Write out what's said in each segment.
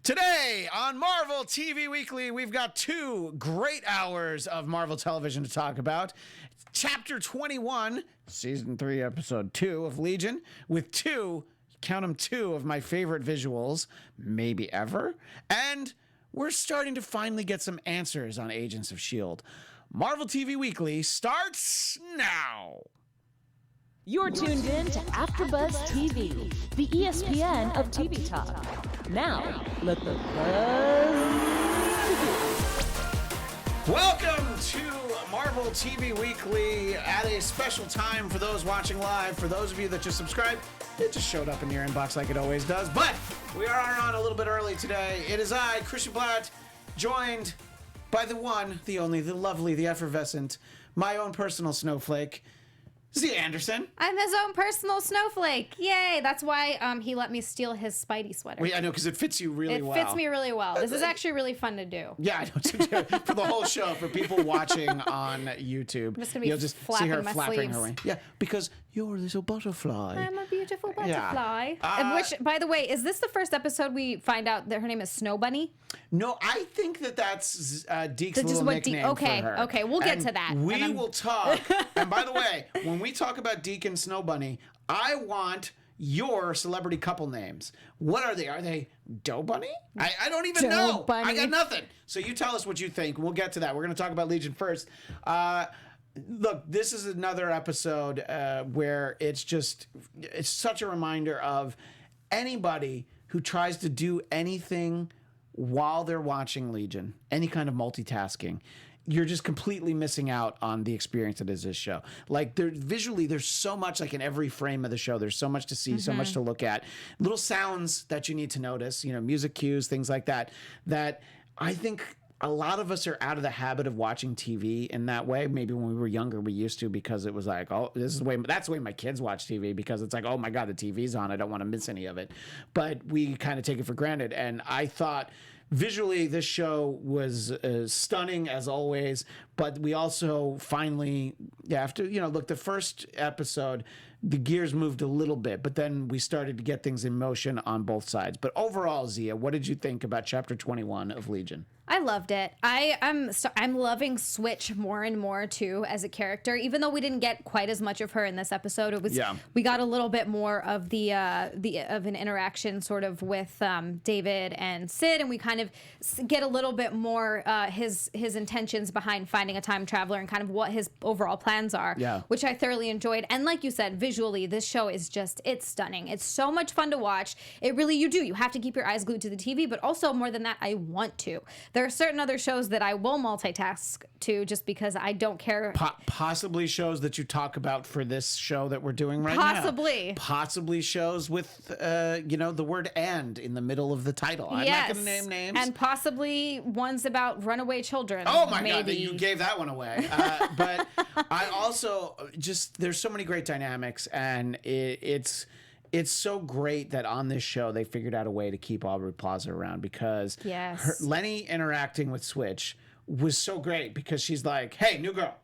Today on Marvel TV Weekly, we've got 2 great hours of Marvel television to talk about. Chapter 21, Season 3, Episode 2 of Legion, with 2, count them 2 of my favorite visuals, maybe ever. And we're starting to finally get some answers on Agents of S.H.I.E.L.D. Marvel TV Weekly starts now. You're tuned in to AfterBuzz TV, the ESPN of TV talk. Now, let the buzz begin. Welcome to Marvel TV Weekly at a special time for those watching live. For those of you that just subscribed, it just showed up in your inbox like it always does. But we are on a little bit early today. It is I, Christian Bladt, joined by the one, the only, the lovely, the effervescent, my own personal snowflake, Xia Anderson. I'm his own personal snowflake. Yay. That's why he let me steal his Spidey sweater. Well, I know, because it fits you really well. It fits me really well. This is actually really fun to do. Yeah, I know. For the whole show, for people watching on YouTube, I'm just going to be you'll just see her my flapping sleeves. her wing. Yeah, because you're a little butterfly. I'm a beautiful butterfly. Yeah. Which, by the way, is this the first episode we find out that her name is Snow Bunny? No, I think that's Deke's little nickname for her. Okay, we'll get to that. We will talk. And by the way, when we talk about Deke and Snow Bunny, I want your celebrity couple names. What are they? Are they Doe Bunny? I don't even know. Bunny. I got nothing. So you tell us what you think. We'll get to that. We're going to talk about Legion first. Look, this is another episode where it's such a reminder of anybody who tries to do anything while they're watching Legion, any kind of multitasking, you're just completely missing out on the experience that is this show. Like, visually, there's so much, like in every frame of the show, there's so much to see, so much to look at. Little sounds that you need to notice, music cues, things like that, that I think a lot of us are out of the habit of watching TV in that way. Maybe when we were younger, we used to, because it was like, oh, that's the way my kids watch TV, because it's like, oh my God, the TV's on. I don't want to miss any of it. But we kind of take it for granted. And I thought visually this show was stunning as always, but we also finally, after, look, the first episode, the gears moved a little bit, but then we started to get things in motion on both sides. But overall, Xia, what did you think about Chapter 21 of Legion? I loved it. I'm loving Switch more and more too as a character. Even though we didn't get quite as much of her in this episode, we got a little bit more of of an interaction sort of with David and Sid, and we kind of get a little bit more his intentions behind finding a time traveler and kind of what his overall plans are. Yeah. Which I thoroughly enjoyed. And like you said, visually, this show is it's stunning. It's so much fun to watch. It really, you have to keep your eyes glued to the TV, but also more than that, I want to. There are certain other shows that I will multitask to just because I don't care. Possibly shows that you talk about for this show that we're doing right now. Possibly shows with, the word "and" in the middle of the title. I'm not going to name names. And possibly ones about runaway children. Oh my God, you gave that one away. But I also there's so many great dynamics, and it's so great that on this show they figured out a way to keep Aubrey Plaza around, because Lenny interacting with Switch was so great, because she's like, hey, new girl,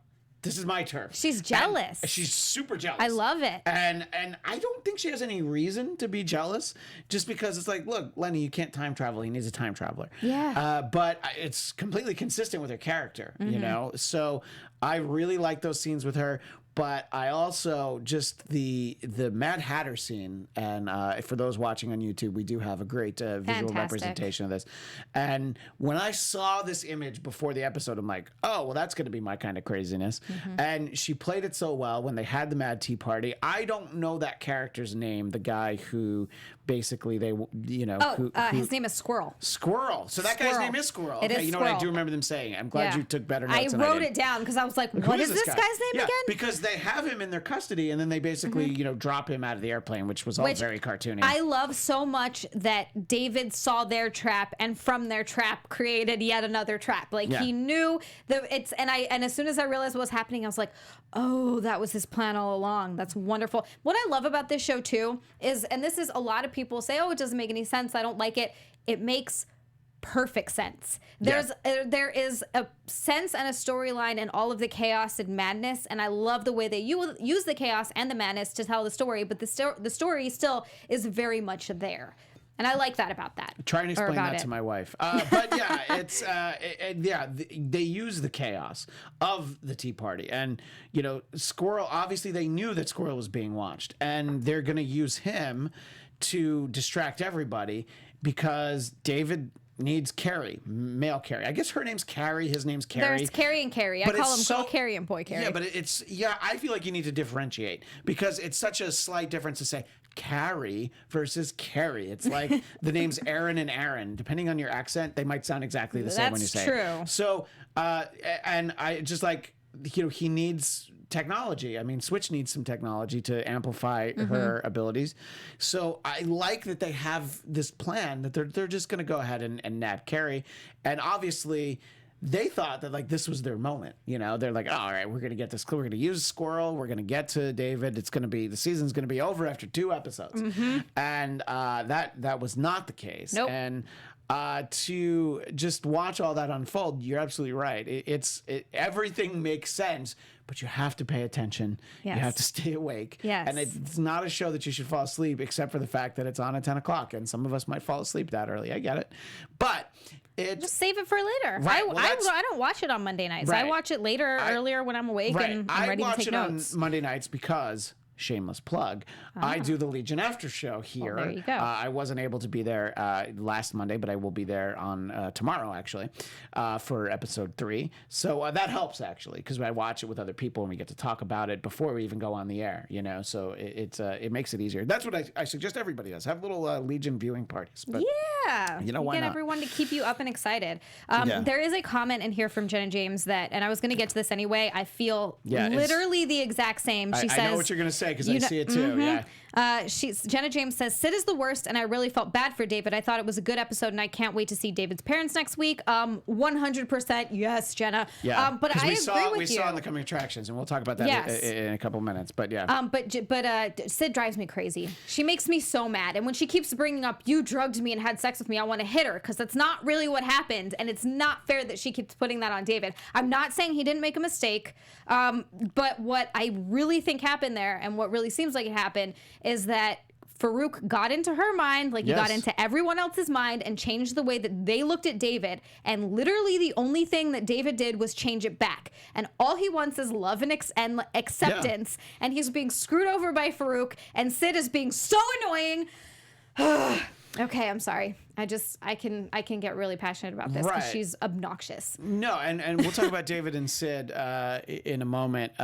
this is my turf. She's jealous. And she's super jealous. I love it. And I don't think she has any reason to be jealous, just because it's like, look, Lenny, you can't time travel. He needs a time traveler. Yeah. But it's completely consistent with her character, So I really like those scenes with her. But I also just the Mad Hatter scene, and for those watching on YouTube, we do have a great visual representation of this. And when I saw this image before the episode, I'm like, oh, well, that's going to be my kind of craziness. And she played it so well when they had the Mad Tea Party. I don't know that character's name, the guy who basically his name is Squirrel. Squirrel. So that guy's name is Squirrel. It is Squirrel. What? I do remember them saying it. I'm glad you took better notes than I wrote it down because I was like, what is this guy's name again? Because they have him in their custody, and then they basically, drop him out of the airplane, which was all very cartoony. I love so much that David saw their trap, and from their trap created yet another trap. He knew and as soon as I realized what was happening, I was like, oh, that was his plan all along. That's wonderful. What I love about this show too is, and this is a lot of people say, oh, it doesn't make any sense, I don't like it. It makes perfect sense. There is a sense and a storyline in all of the chaos and madness, and I love the way they use the chaos and the madness to tell the story, but the story still is very much there. And I like that about that. Try and explain that to my wife. But yeah, it's they use the chaos of the Tea Party, and Squirrel. Obviously, they knew that Squirrel was being watched, and they're going to use him to distract everybody because David needs Carrie, male Carrie. I guess her name's Carrie. His name's Carrie. There's Carrie and Carrie. I call them girl Carrie and boy Carrie. Yeah, but I feel like you need to differentiate because it's such a slight difference to say Carrie versus Carrie. It's like the names Aaron and Aaron. Depending on your accent, they might sound exactly the same when you say it. That's true. So, and I just he needs technology. I mean, Switch needs some technology to amplify her abilities. So I like that they have this plan that they're just going to go ahead and nab Carrie. And obviously they thought that this was their moment. They're like, oh, all right, we're going to get this. We're going to use Squirrel. We're going to get to David. It's going to be, the season's going to be over after 2 episodes. And that was not the case. Nope. And to just watch all that unfold, you're absolutely right. Everything makes sense, but you have to pay attention. Yes. You have to stay awake. Yes. And it's not a show that you should fall asleep, except for the fact that it's on at 10 o'clock, and some of us might fall asleep that early. I get it. But just save it for later. Right, I don't watch it on Monday nights. Right. I watch it earlier when I'm awake and I'm ready to take notes. I watch it on Monday nights because, shameless plug, I do the Legion After Show here. Well, there you go. I wasn't able to be there last Monday, but I will be there on tomorrow, actually, for episode 3. So that helps, actually, because I watch it with other people and we get to talk about it before we even go on the air, So it makes it easier. That's what I suggest everybody does. Have little Legion viewing parties. But, yeah. Why get not? Everyone to keep you up and excited. There is a comment in here from Jenna James and I was going to get to this anyway, I feel literally the exact same. She says, I know what you're going to say because I see it too. Yeah. Jenna James says, Sid is the worst, and I really felt bad for David. I thought it was a good episode, and I can't wait to see David's parents next week. 100% yes, Jenna. Yeah, but I agree with you. We saw in the coming attractions, and we'll talk about that in a couple minutes. But yeah. But Sid drives me crazy. She makes me so mad, and when she keeps bringing up, "You drugged me and had sex with me," I want to hit her because that's not really what happened, and it's not fair that she keeps putting that on David. I'm not saying he didn't make a mistake, but what I really think happened there, and what really seems like it happened, is that Farouk got into her mind, like he got into everyone else's mind, and changed the way that they looked at David. And literally the only thing that David did was change it back. And all he wants is love and acceptance. Yeah. And he's being screwed over by Farouk, and Sid is being so annoying. Okay, I'm sorry. I can get really passionate about this because she's obnoxious. No, and we'll talk about David and Sid in a moment.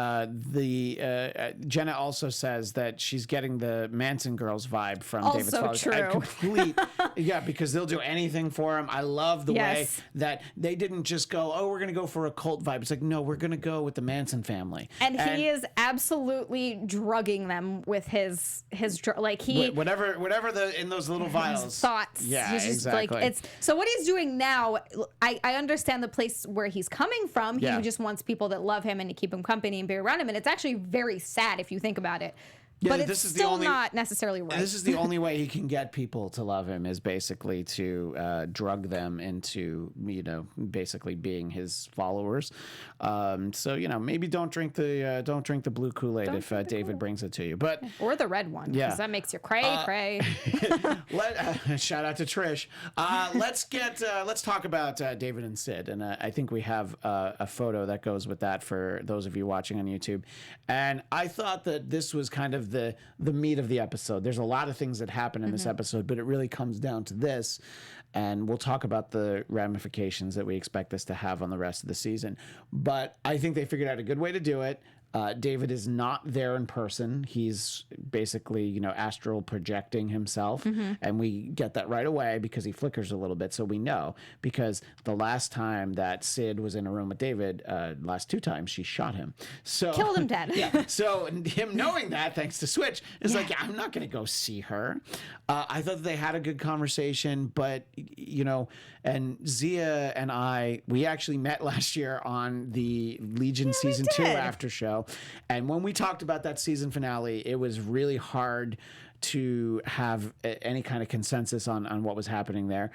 Jenna also says that she's getting the Manson girls vibe from also David's father. True. Complete, because they'll do anything for him. I love the way that they didn't just go, oh, we're going to go for a cult vibe. It's like, no, we're going to go with the Manson family. And he is absolutely drugging them with his whatever in those little vials. Thoughts. Yeah. Exactly. So what he's doing now, I understand the place where he's coming from. He just wants people that love him and to keep him company and be around him. And it's actually very sad if you think about it. Yeah, but it's still not necessarily right. This is the only way he can get people to love him is basically to drug them into, basically being his followers. So maybe don't drink the blue Kool-Aid if David brings it to you, but or the red one, because that makes you cray. Shout out to Trish. Let's talk about David and Sid, and I think we have a photo that goes with that for those of you watching on YouTube. And I thought that this was kind of the meat of the episode. There's a lot of things that happen in this episode, but it really comes down to this, and we'll talk about the ramifications that we expect this to have on the rest of the season. But I think they figured out a good way to do it. David is not there in person. He's basically, astral projecting himself. And we get that right away because he flickers a little bit. So we know, because the last time that Sid was in a room with David, last 2 times, she shot him. So killed him dead. Yeah. So him knowing that, thanks to Switch, is like, I'm not going to go see her. I thought that they had a good conversation, but, and Xia and we actually met last year on the Legion season 2 after show. And when we talked about that season finale, it was really hard to have any kind of consensus on what was happening there.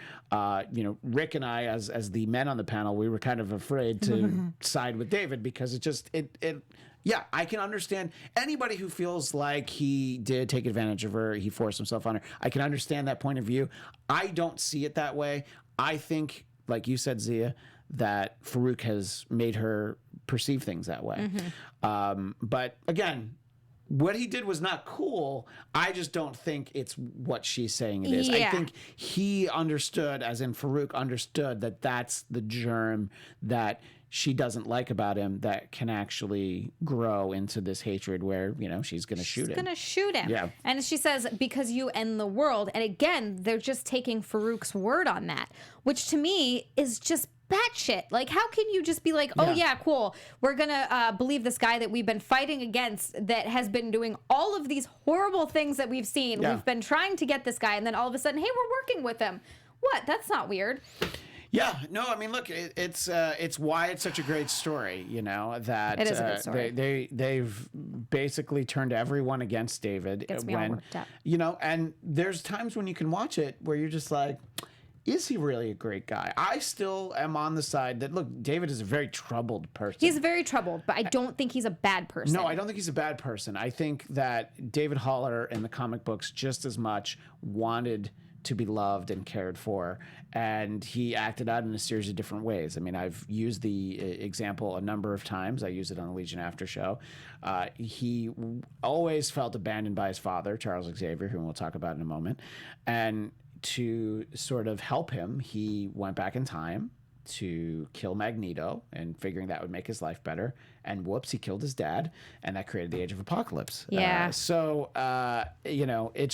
Rick and I, as the men on the panel, we were kind of afraid to side with David because yeah, I can understand anybody who feels like he did take advantage of her, he forced himself on her. I can understand that point of view. I don't see it that way. I think, like you said, Xia, that Farouk has made her perceive things that way. But again, what he did was not cool. I just don't think it's what she's saying it is. Yeah. I think he understood, as in Farouk understood, that that's the germ that she doesn't like about him that can actually grow into this hatred where, she's going to shoot him. She's going to shoot him. Yeah. And she says, because you end the world. And again, they're just taking Farouk's word on that, which to me is just batshit. Like, how can you just be like, oh, yeah, cool. We're going to believe this guy that we've been fighting against that has been doing all of these horrible things that we've seen. Yeah. We've been trying to get this guy. And then all of a sudden, hey, we're working with him. What? That's not weird. Yeah, no, I mean, look, it's why it's such a great story, that it is a good story. They've basically turned everyone against David. Gets me all worked up. And there's times when you can watch it where you're just like, is he really a great guy? I still am on the side that, look, David is a very troubled person. He's very troubled, but I don't think he's a bad person. No, I don't think he's a bad person. I think that David Haller in the comic books just as much wanted to be loved and cared for, and he acted out in a series of different ways. I mean, I've used the example a number of times. I used it on the Legion After Show. He always felt abandoned by his father, Charles Xavier, whom we'll talk about in a moment, and to sort of help him, he went back in time to kill Magneto and figuring that would make his life better. And whoops, he killed his dad, and that created the Age of Apocalypse. Yeah. It's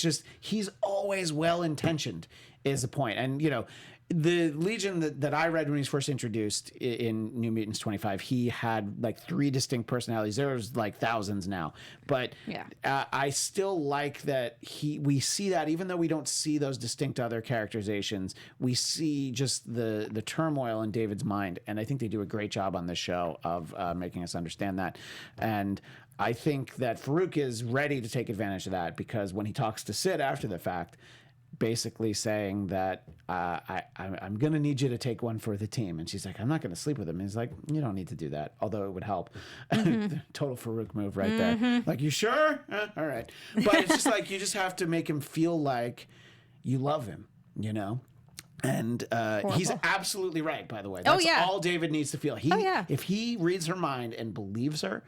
just, he's always well-intentioned is the point. And, the Legion that I read when he was first introduced in New Mutants 25, he had like 3 distinct personalities. There's like thousands now, but I still like that we see that even though we don't see those distinct other characterizations, we see just the turmoil in David's mind, and I think they do a great job on this show of making us understand that. And I think that Farouk is ready to take advantage of that because when he talks to Sid after the fact, basically saying that I'm going to need you to take one for the team. And she's like, I'm not going to sleep with him. And he's like, you don't need to do that, although it would help. Total Farouk move right there. Like, you sure? All right. But it's just like, you just have to make him feel like you love him, And he's absolutely right, by the way. That's all David needs to feel. If he reads her mind and believes her,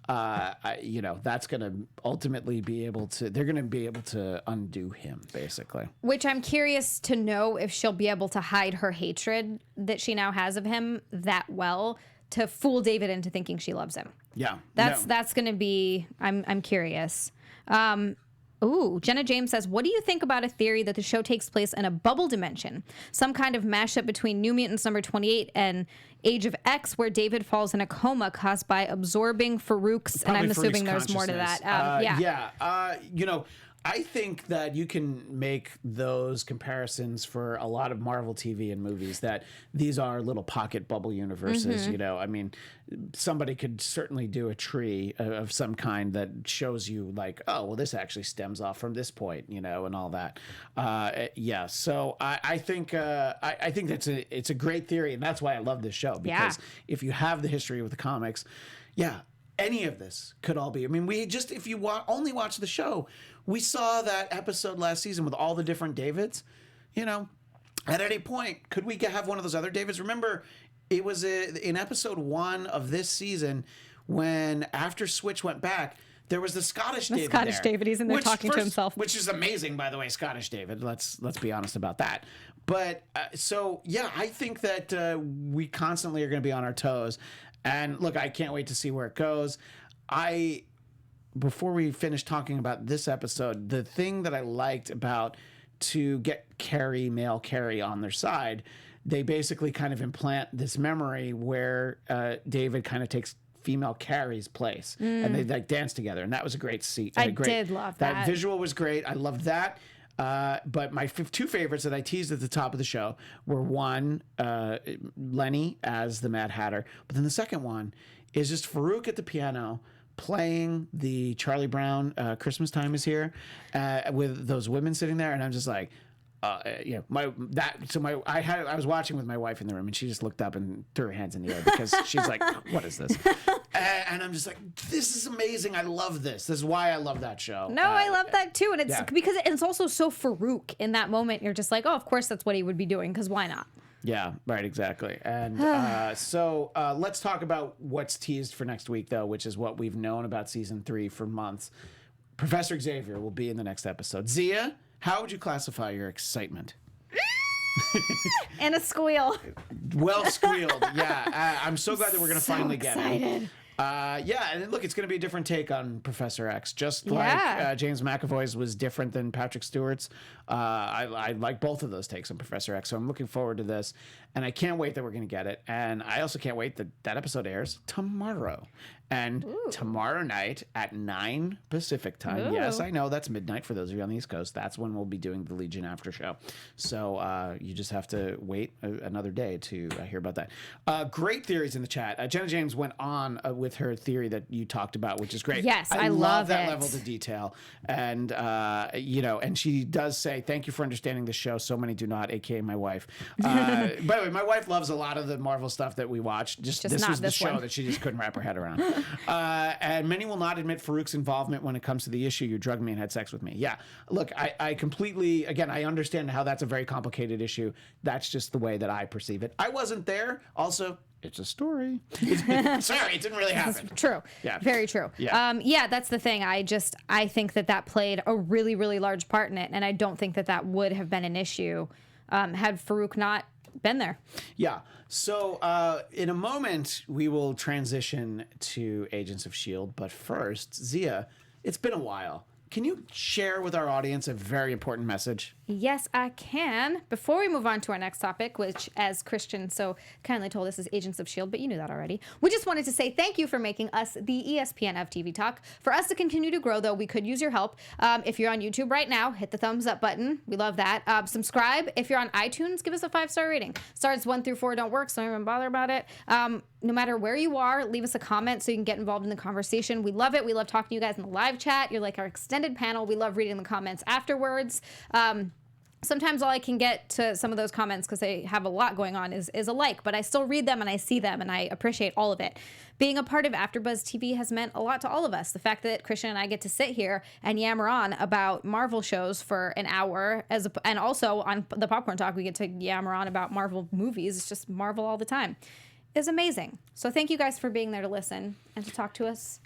that's going to ultimately they're going to be able to undo him, basically. Which I'm curious to know if she'll be able to hide her hatred that she now has of him that well to fool David into thinking she loves him. Yeah. That's going to be, I'm curious. Jenna James says, what do you think about a theory that the show takes place in a bubble dimension? Some kind of mashup between New Mutants number 28 and Age of X, where David falls in a coma caused by absorbing Farouk's, and I'm assuming there's more to that. I think that you can make those comparisons for a lot of Marvel TV and movies, that these are little pocket bubble universes. I mean, somebody could certainly do a tree of some kind that shows you like, oh, well, this actually stems off from this point, and all that. So I think it's a great theory, and that's why I love this show, because if you have the history with the comics, any of this could all be. I mean, if you only watch the show, we saw that episode last season with all the different Davids. At any point, could we have one of those other Davids? Remember, it was in episode 1 of this season when after Switch went back, there was the Scottish David. Scottish David, he's in there talking to himself, which is amazing, by the way. Scottish David. Let's be honest about that. But I think that we constantly are going to be on our toes. And look, I can't wait to see where it goes. Before we finish talking about this episode, the thing that I liked about to get male Carrie on their side, they basically kind of implant this memory where David kind of takes female Carrie's place, and they like dance together, and that was a great scene. I did love that. That visual was great. I loved that. But my 2 favorites that I teased at the top of the show were one, Lenny as the Mad Hatter, but then the second one is just Farouk at the piano playing the Charlie Brown Christmas Time is Here with those women sitting there, and I'm just like, I was watching with my wife in the room, and she just looked up and threw her hands in the air because she's like, "What is this?" And I'm just like, "This is amazing! I love this. This is why I love that show." No, I love that too, and it's because it's also so Farouk in that moment. You're just like, "Oh, of course that's what he would be doing, because why not?" Yeah, right, exactly. And so let's talk about what's teased for next week, though, which is what we've known about season 3 for months. Professor Xavier will be in the next episode. Zia, how would you classify your excitement? And a squeal. Well squealed, yeah. I'm so glad that we're going to finally get it. Yeah, and look, it's going to be a different take on Professor X, just like James McAvoy's was different than Patrick Stewart's. I like both of those takes on Professor X, so I'm looking forward to this, and I can't wait that we're going to get it. And I also can't wait that that episode airs tomorrow. And tomorrow night at 9 Pacific time. Ooh. Yes, I know that's midnight for those of you on the East Coast. That's when we'll be doing the Legion after show. So you just have to wait another day to hear about that. Great theories in the chat. Jenna James went on with her theory that you talked about, which is great. Yes, I love that level of detail. And, and she does say, "Thank you for understanding the show. So many do not," aka my wife. By the way, my wife loves a lot of the Marvel stuff that we watch. Just this was the show that she just couldn't wrap her head around. And many will not admit Farouk's involvement when it comes to the issue. You drugged me and had sex with me. Yeah. Look, I completely, again, I understand how that's a very complicated issue. That's just the way that I perceive it. I wasn't there. Also, it's a story. Sorry, it didn't really happen. True. Yeah. Very true. Yeah. That's the thing. I think that played a really, really large part in it. And I don't think that would have been an issue had Farouk not been there. Yeah. So in a moment, we will transition to Agents of S.H.I.E.L.D. But first, Zia, it's been a while. Can you share with our audience a very important message? Yes, I can. Before we move on to our next topic, which, as Christian so kindly told us, is Agents of S.H.I.E.L.D., but you knew that already. We just wanted to say thank you for making us the ESPN of TV Talk. For us to continue to grow, though, we could use your help. If you're on YouTube right now, hit the thumbs up button. We love that. Subscribe. If you're on iTunes, give us a 5-star rating. Stars 1 through 4 don't work, so don't even bother about it. No matter where you are, leave us a comment so you can get involved in the conversation. We love it. We love talking to you guys in the live chat. You're like our extended panel. We love reading the comments afterwards. Sometimes all I can get to some of those comments, because they have a lot going on, is a like, but I still read them and I see them and I appreciate all of it. Being a part of AfterBuzz TV has meant a lot to all of us. The fact that Christian and I get to sit here and yammer on about Marvel shows for an hour, and also on the Popcorn Talk, we get to yammer on about Marvel movies. It's just Marvel all the time. Is amazing. So thank you guys for being there to listen and to talk to us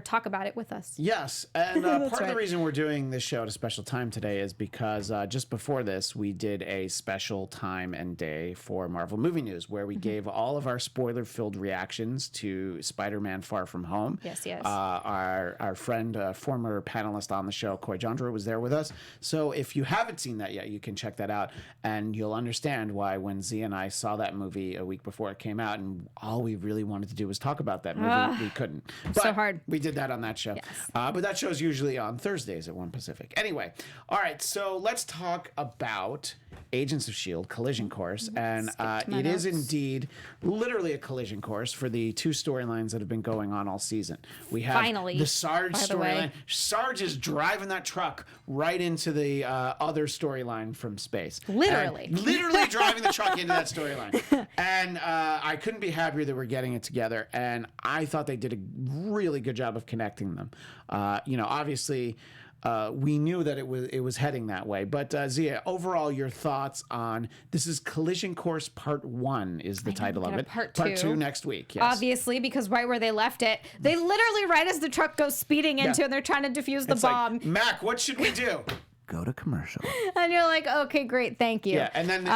talk about it with us. Yes, and part of the reason we're doing this show at a special time today is because just before this, we did a special time and day for Marvel Movie News, where we gave all of our spoiler-filled reactions to Spider-Man: Far From Home. Yes. Our friend, former panelist on the show, Coy Jandra, was there with us. So if you haven't seen that yet, you can check that out, and you'll understand why when Z and I saw that movie a week before it came out, and all we really wanted to do was talk about that movie, we couldn't. But so hard. We did that on that show. Yes. But that show is usually on Thursdays at 1 Pacific. Anyway, all right, so let's talk about Agents of S.H.I.E.L.D. Collision Course. And it is indeed literally a collision course for the 2 storylines that have been going on all season. We have finally the Sarge storyline. Sarge is driving that truck right into the other storyline from space. Literally driving the truck into that storyline. And I couldn't be happier that we're getting it together. And I thought they did a really good job of connecting them. Obviously, we knew that it was heading that way. But Zia, overall, your thoughts on this is Collision Course Part 1 is the title of it. Part 2 next week. Yes. Obviously, because right where they left it, they literally right as the truck goes speeding into, and they're trying to defuse the bomb. Like, Mac, what should we do? Go to commercial. And you're like, okay, great, thank you. Yeah, and then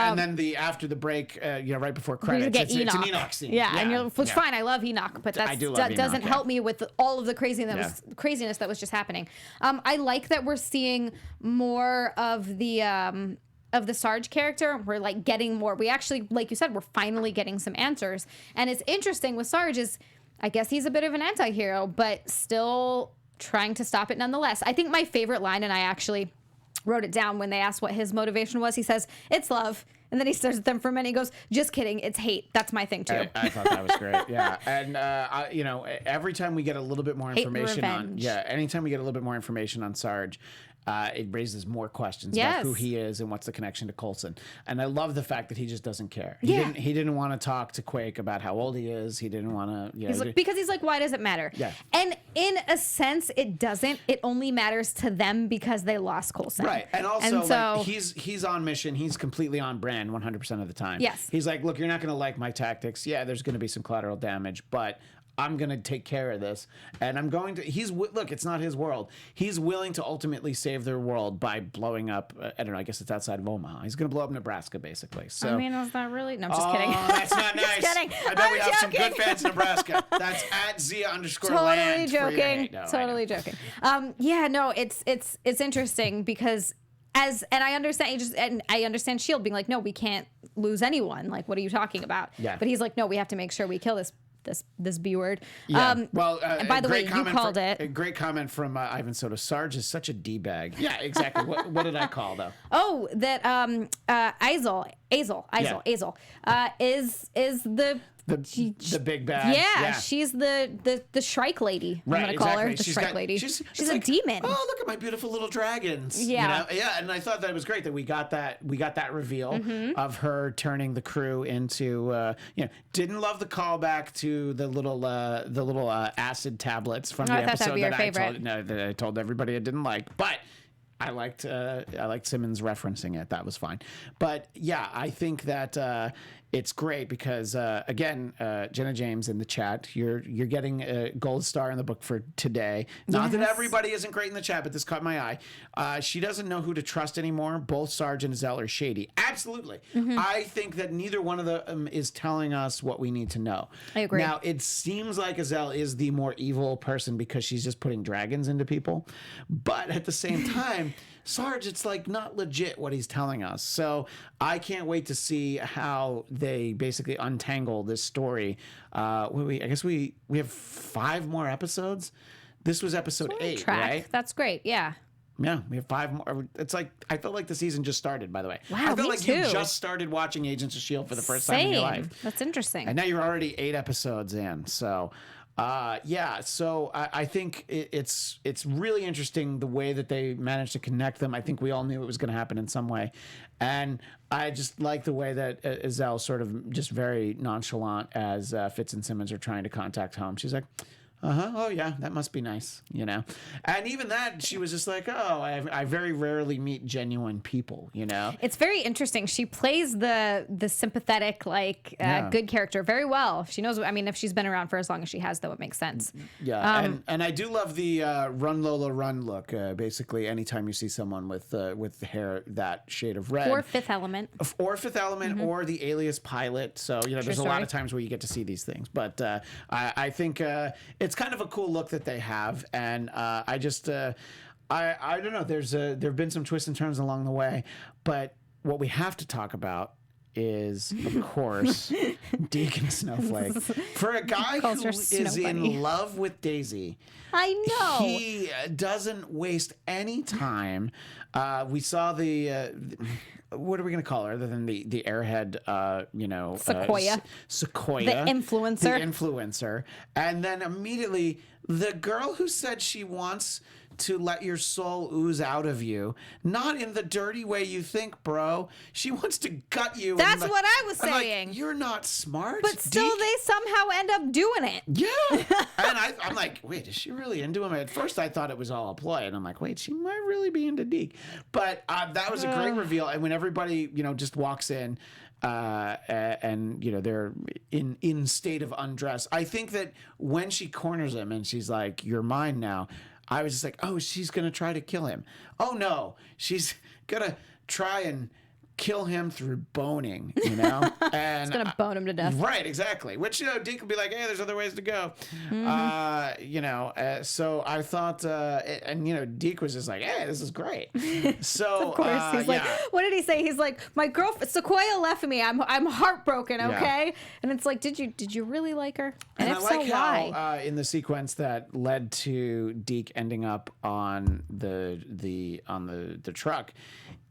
after the break, right before credits, it's an Enoch scene. Yeah, and you're fine. I love Enoch, but that doesn't help me with all of the craziness that was just happening. I like that we're seeing more of the Sarge character. We're like getting more. We actually, like you said, we're finally getting some answers. And it's interesting with Sarge is, I guess he's a bit of an anti-hero, but still trying to stop it nonetheless. I think my favorite line, and I actually wrote it down when they asked what his motivation was. He says, "It's love." And then he stares at them for a minute. He goes, just kidding. It's hate. That's my thing, too. I thought that was great. Yeah. And, every time we get a little bit more information anytime we get a little bit more information on Sarge, it raises more questions about who he is and what's the connection to Coulson. And I love the fact that he just doesn't care. He didn't want to talk to Quake about how old he is. He didn't want to. Because he's like, why does it matter? Yeah. And in a sense, it doesn't. It only matters to them because they lost Coulson. Right. And also, he's on mission. He's completely on brand 100% of the time. Yes. He's like, look, you're not going to like my tactics. Yeah, there's going to be some collateral damage, but I'm going to take care of this. And I'm going to, look, it's not his world. He's willing to ultimately save their world by blowing up, I don't know, I guess it's outside of Omaha. He's going to blow up Nebraska, basically. So, I mean, that's not really, no, I'm just kidding. Oh, that's not nice. Just kidding. I bet we have some good fans in Nebraska. That's at Xia_land. Totally joking. No, it's interesting because and I understand I understand S.H.I.E.L.D. being like, no, we can't lose anyone. Like, what are you talking about? Yeah. But he's like, no, we have to make sure we kill this B word. Yeah. And by the way, you called it. A great comment from Ivan Soto. Sarge is such a D-bag. Yeah, exactly. What did I call, though? Oh, that Azel is the big bad. Yeah, she's the Shrike lady. Right, I'm gonna call her the she's Shrike lady. She's a like, demon. Oh, look at my beautiful little dragons. Yeah. Yeah, and I thought that was great that we got that reveal of her turning the crew into didn't love the callback to the little acid tablets from the episode that I told everybody I didn't like, but I liked Simmons referencing it. That was fine. But yeah, I think that it's great because again, Jenna James in the chat, you're getting a gold star in the book for today. Not that everybody isn't great in the chat, but this caught my eye. She doesn't know who to trust anymore. Both Sarge and Zell are shady. Absolutely. I think that neither one of them is telling us what we need to know. I agree. Now, it seems like Zell is the more evil person because she's just putting dragons into people. But at the same time, Sarge, it's like not legit what he's telling us. So I can't wait to see how they basically untangle this story. I guess we have 5 more episodes. This was episode 8, right? That's great. Yeah. Yeah, we have 5 more. It's like I felt like the season just started. By the way, wow, I felt me like too. you just started watching Agents of S.H.I.E.L.D. for the first time in your life. That's interesting. And now you're already 8 episodes in. So. So I think it's really interesting the way that they managed to connect them. I think we all knew it was going to happen in some way. And I just like the way that Azelle sort of just very nonchalant as Fitz and Simmons are trying to contact home. She's like, oh yeah, that must be nice, And even that, she was just like, oh, I very rarely meet genuine people, It's very interesting. She plays the sympathetic, good character very well. She knows. I mean, if she's been around for as long as she has, though, it makes sense. Yeah, and I do love the run Lola run look. Basically, anytime you see someone with the hair that shade of red, or Fifth Element, or the Alias pilot. So there's a lot of times where you get to see these things. But I think it's kind of a cool look that they have, and I don't know. There've been some twists and turns along the way, but what we have to talk about is, of course, Deacon Snowflake. For a guy who is in love with Daisy, I know he doesn't waste any time. We saw the. What are we going to call her other than the airhead, Sequoia. Sequoia. The influencer. The influencer. And then immediately, the girl who said she wants to let your soul ooze out of you, not in the dirty way you think, bro. She wants to gut you. That's what I was saying. Like, you're not smart. But still, they somehow end up doing it. Yeah. And I'm like, wait, is she really into him? At first, I thought it was all a play. And I'm like, wait, she might really be into Deke. But that was a great reveal. And when everybody, just walks in, and they're in state of undress, I think that when she corners him and she's like, you're mine now, I was just like, oh, she's going to try to kill him. Oh, no, she's going to try and kill him through boning, And It's going to bone him to death. Right, exactly. Which, Deke will be like, hey, there's other ways to go. So I thought, and Deke was just like, hey, this is great. So, of course, he's like, what did he say? He's like, my girlfriend, Sequoia left me. I'm heartbroken, okay? Yeah. And it's like, did you really like her? And if I like so, how why? In the sequence that led to Deke ending up on the truck,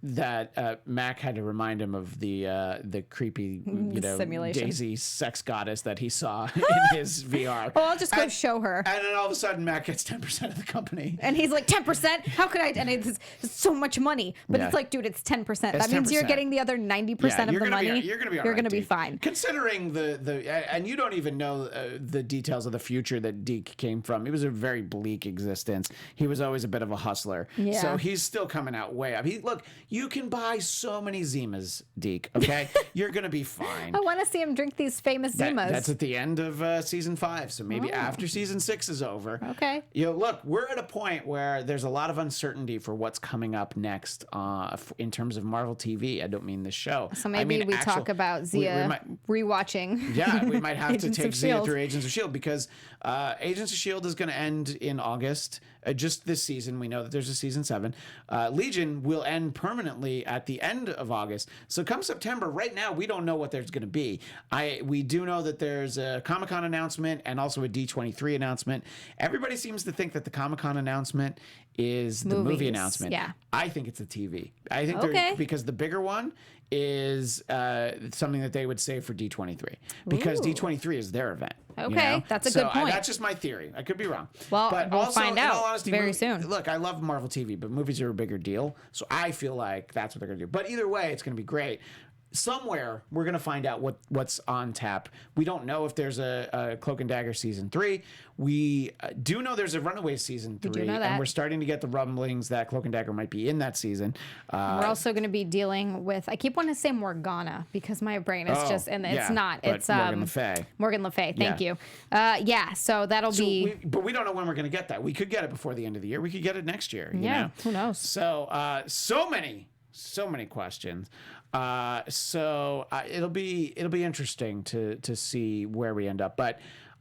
Mac had to remind him of the creepy, simulation. Daisy sex goddess that he saw in his VR. Oh, I'll just go show her. And then all of a sudden, Mac gets 10% of the company. And he's like, 10%? How could I? And it's so much money. But it's like, dude, it's 10%. That means 10%. you're getting the other 90% of the money. You're going to be all You're right, going to be Deke. fine. Considering and you don't even know the details of the future that Deke came from. It was a very bleak existence. He was always a bit of a hustler. Yeah. So he's still coming out way up. Look, you can buy so many Zimas, Deke, okay? You're going to be fine. I want to see him drink these famous Zimas. That's at the end of season 5. So maybe after season 6 is over. Okay. Look, we're at a point where there's a lot of uncertainty for what's coming up next in terms of Marvel TV. I don't mean the show. So maybe we talk about Xia rewatching. Yeah, we might have to take Xia S.H.I.E.L.D. through Agents of S.H.I.E.L.D. because Agents of S.H.I.E.L.D. is going to end in August. Just this season. We know that there's a season 7. Legion will end permanently at the end of August. So come September, right now, we don't know what there's going to be. We do know that there's a Comic-Con announcement and also a D23 announcement. Everybody seems to think that the Comic-Con announcement is the movie announcement. Yeah. I think it's the TV. I think because the bigger one is something that they would save for D23 because D23 is their event. Okay, that's a good point. That's just my theory. I could be wrong. Well, but we'll also, find in all out honesty, very soon. Look, I love Marvel TV, but movies are a bigger deal. So I feel like that's what they're going to do. But either way, it's going to be great. Somewhere we're going to find out what's on tap. We don't know if there's a Cloak and Dagger season 3. We do know there's a Runaways season 3, and we're starting to get the rumblings that Cloak and Dagger might be in that season. We're also going to be dealing with. I keep wanting to say Morgana because my brain is it's not. It's Morgan Le Fay. Morgan Le Fay. Thank you. So that'll be. But we don't know when we're going to get that. We could get it before the end of the year. We could get it next year. You know? Who knows? So so many questions. It'll be interesting to see where we end up. But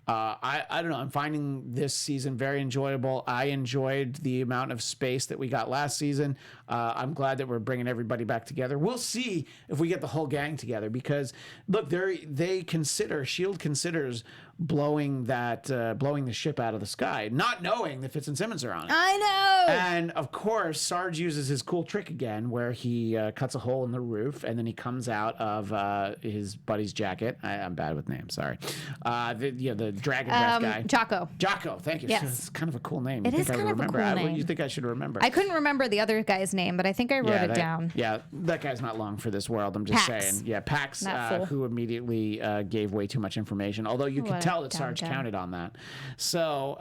I don't know. I'm finding this season very enjoyable. I enjoyed the amount of space that we got last season. I'm glad that we're bringing everybody back together. We'll see if we get the whole gang together because look, S.H.I.E.L.D. considers blowing the ship out of the sky, not knowing that Fitz and Simmons are on it. I know. And of course, Sarge uses his cool trick again, where he cuts a hole in the roof, and then he comes out of his buddy's jacket. I'm bad with names, sorry. The dragon breath guy, Jocko. Thank you. Yes. It's kind of a cool name. It is kind of a cool name. You think I should remember? I couldn't remember the other guy's name, but I think I wrote it down. Yeah, that guy's not long for this world. I'm just Pax. saying. Yeah, Pax, That who immediately gave way too much information. Although you could tell that Sarge counted on that. So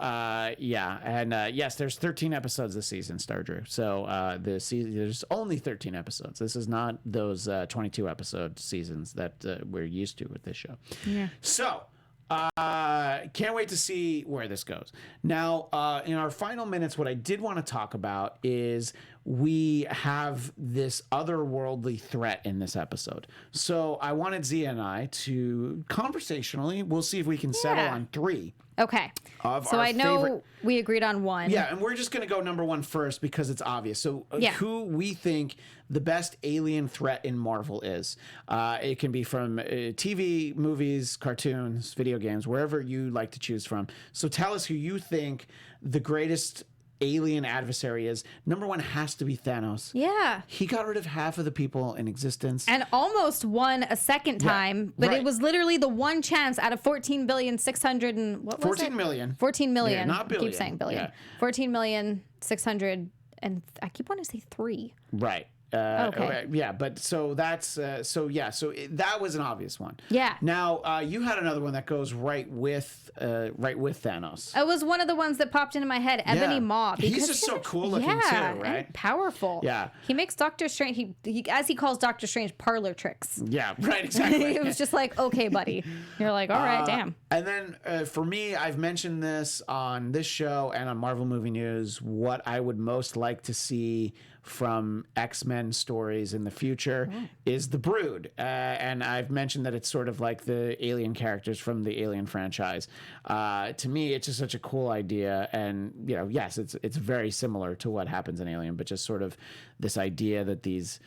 yes, there's 13 episodes this season, Star Drew. So there's only 13 episodes. This is not those 22 episode seasons that we're used to with this show. Yeah. So. Can't wait to see where this goes. Now, in our final minutes, what I did want to talk about is we have this otherworldly threat in this episode. So I wanted Xia and I to conversationally, we'll see if we can settle on 3. Okay. So I know we agreed on 1. Yeah, and we're just going to go number 1 first because it's obvious. So who we think the best alien threat in Marvel is. It can be from TV, movies, cartoons, video games, wherever you like to choose from. So tell us who you think the greatest alien adversary is. Number 1 has to be Thanos. Yeah. He got rid of half of the people in existence. And almost won a second time, but it was literally the one chance out of 14 billion 600 and what was 14 it? million. 14 million. Yeah, not billion. I keep saying billion. Yeah. 14 million 600 and I keep wanting to say 3. Right. Okay. Yeah, but so that's that was an obvious one. Yeah. Now you had another one that goes right with Thanos. It was one of the ones that popped into my head, Ebony Maw. He's just so cool looking too, right? And powerful. Yeah. He makes Doctor Strange. He as he calls Doctor Strange parlor tricks. Yeah. Right. Exactly. It was just like, okay, buddy. You're like, all right, damn. And then for me, I've mentioned this on this show and on Marvel Movie News. What I would most like to see from X-Men stories in the future is the Brood. And I've mentioned that it's sort of like the alien characters from the Alien franchise. To me, it's just such a cool idea. And, yes, it's very similar to what happens in Alien, but just sort of this idea that these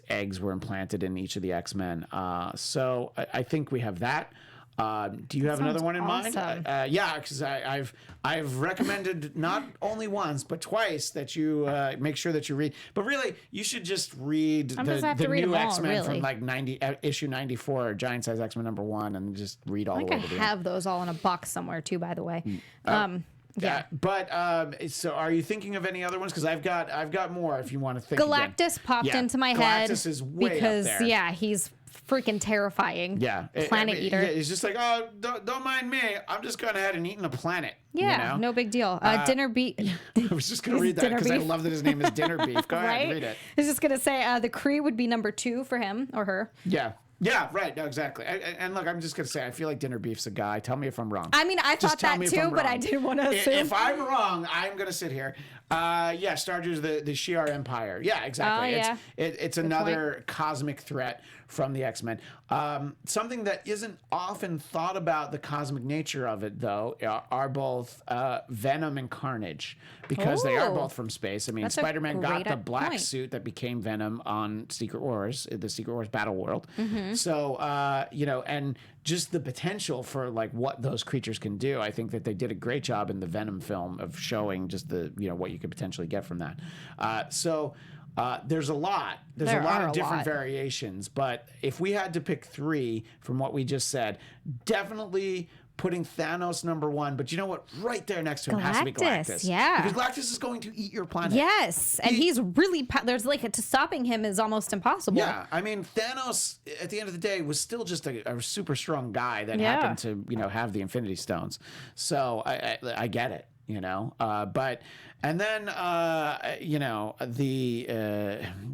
eggs were implanted in each of the X-Men. So I think we have that. Do you have another one in mind? awesome. Yeah, because I've recommended not only once but twice that you make sure that you read. But really, you should just read the read new them all, X-Men from really. like issue 94, Giant Size X-Men #1, and just read all I the think way I to the end. have those all in a box somewhere too, by the way. Yeah. But so are you thinking of any other ones? Because I've got more if you want to think. again. Galactus popped Yeah, into my head Galactus is way because up there. yeah, he's freaking terrifying. Yeah, Planet eater. Yeah, he's just like, oh, don't mind me. I'm just going ahead and eating a planet. Yeah, you know? no big deal. Dinner beef. I was just going to read that Dinner because I beef. love that his name is Dinner Beef. Go ahead, read it. I was just gonna say the Kree would be number 2 for him or her. Yeah. Yeah, right. No, exactly. And look, I'm just going to say, I feel like Dinner Beef's a guy. Tell me if I'm wrong. I mean, I Just thought tell that me if too, I'm but I wrong. didn't want to assume. If I'm wrong, I'm going to sit here. Yeah, Starju's the Shi'ar Empire. Yeah, exactly. Oh, yeah. It's another cosmic threat from the X-Men. Something that isn't often thought about the cosmic nature of it, though, are both Venom and Carnage, because they are Oh. both from space. I mean, That's a Spider-Man got great the black point. suit that became Venom on Secret Wars, the Secret Wars Battle World. Mm-hmm. So, and just the potential for like what those creatures can do. I think that they did a great job in the Venom film of showing just the, what you could potentially get from that. There's a lot. There's There a lot are of a different lot. variations, but if we had to pick 3 from what we just said, definitely putting Thanos #1, but you know what? Right there next to him has to be Galactus, Galactus. yeah. Because Galactus is going to eat your planet. Yes, and he's really there's like to stopping him is almost impossible. Yeah, I mean, Thanos, at the end of the day, was still just a super strong guy that Yeah. happened to, have the Infinity Stones. So I get it, but and then the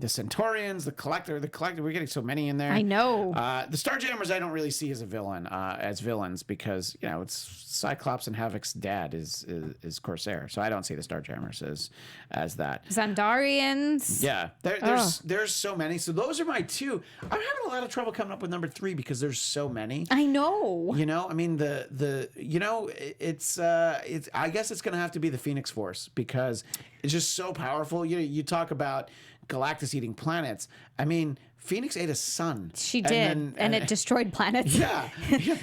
Centaurians, the Collector. We're getting so many in there. I know. The Starjammers I don't really see as a villain, as villains, because it's Cyclops and Havoc's dad is Corsair, so I don't see the Starjammers as that. Xandarians. Yeah, there's so many. So those are my 2. I'm having a lot of trouble coming up with number 3 because there's so many. I know. I mean it's I guess it's gonna have to be the Phoenix Force because it's just so powerful. You talk about Galactus eating planets. I mean, Phoenix ate a sun. She did, and it destroyed planets. Yeah.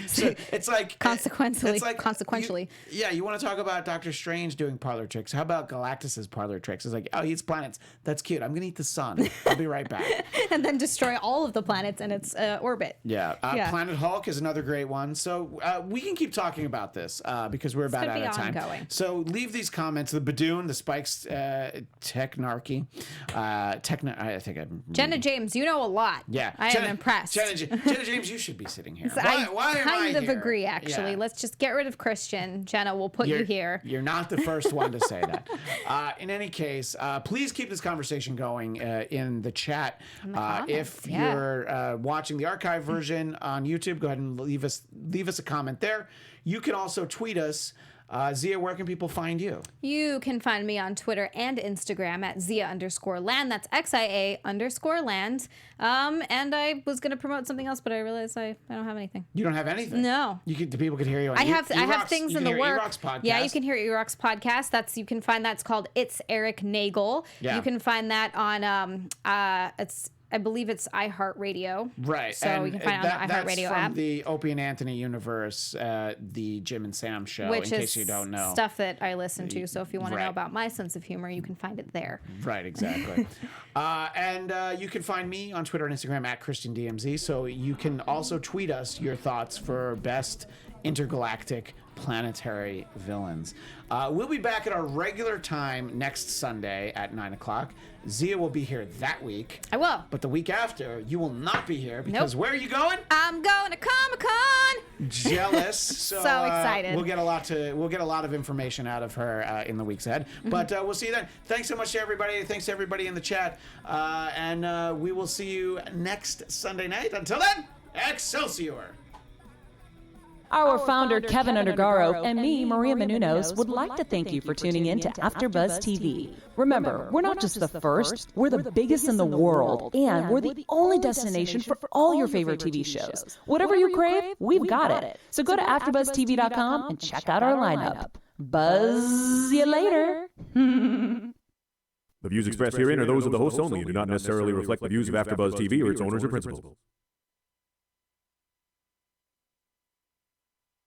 So it's like Consequently. it's like Consequentially. You want to talk about Doctor Strange doing parlor tricks? How about Galactus's parlor tricks? It's like, oh, he eats planets. That's cute. I'm gonna eat the sun. I'll be right back. And then destroy all of the planets in its orbit. Yeah. Yeah. Planet Hulk is another great one. So we can keep talking about this because we're about gonna out of be time. ongoing. So leave these comments. The Badoon, the Spikes, Technarchy, I think I'm. Jenna James, you know a lot. Yeah, I am impressed. Jenna James, you should be sitting here. I Why am I kind of here? agree, actually. Yeah. Let's just get rid of Christian. Jenna, we'll put you here. You're not the first one to say that. In any case, please keep this conversation going in the chat. If yeah. you're watching the archive version on YouTube, go ahead and leave us a comment there. You can also tweet us. Xia, where can people find you? You can find me on Twitter and Instagram at Xia_land. That's XIA_land. And I was going to promote something else, but I realized I don't have anything. You don't have anything? No. The people can hear you on I have things in the work. E-Rock's podcast. Yeah, you can hear E-Rock's podcast. You can find that's called It's Eric Nagel. Yeah. You can find that on I believe it's iHeartRadio. Right. So and you can find it on the iHeartRadio that's app. from the Opie and Anthony universe, the Jim and Sam show, Which in is case you don't know. stuff that I listen to. So if you want to Right. know about my sense of humor, you can find it there. Right, exactly. And you can find me on Twitter and Instagram at ChristianDMZ. So you can also tweet us your thoughts for best intergalactic planetary villains. We'll be back at our regular time next Sunday at 9 o'clock. Xia will be here that week. I will. But the week after, you will not be here because where are you going? I'm going to Comic-Con. Jealous. So excited. We'll get a lot of information out of her in the weeks ahead. But we'll see you then. Thanks so much to everybody. Thanks to everybody in the chat. And we will see you next Sunday night. Until then, Excelsior. Our founder, Kevin Undergaro, and me, Maria Menounos, would like to thank you for tuning in to AfterBuzz TV. Remember, we're not just the first, we're the biggest in the world, and we're the only destination for all your favorite TV shows. Whatever you crave, we've got it. So go to AfterBuzzTV.com and check out our lineup. Buzz you later. The views expressed herein are those of the hosts only and do not necessarily reflect the views of AfterBuzz TV or its owners or principals.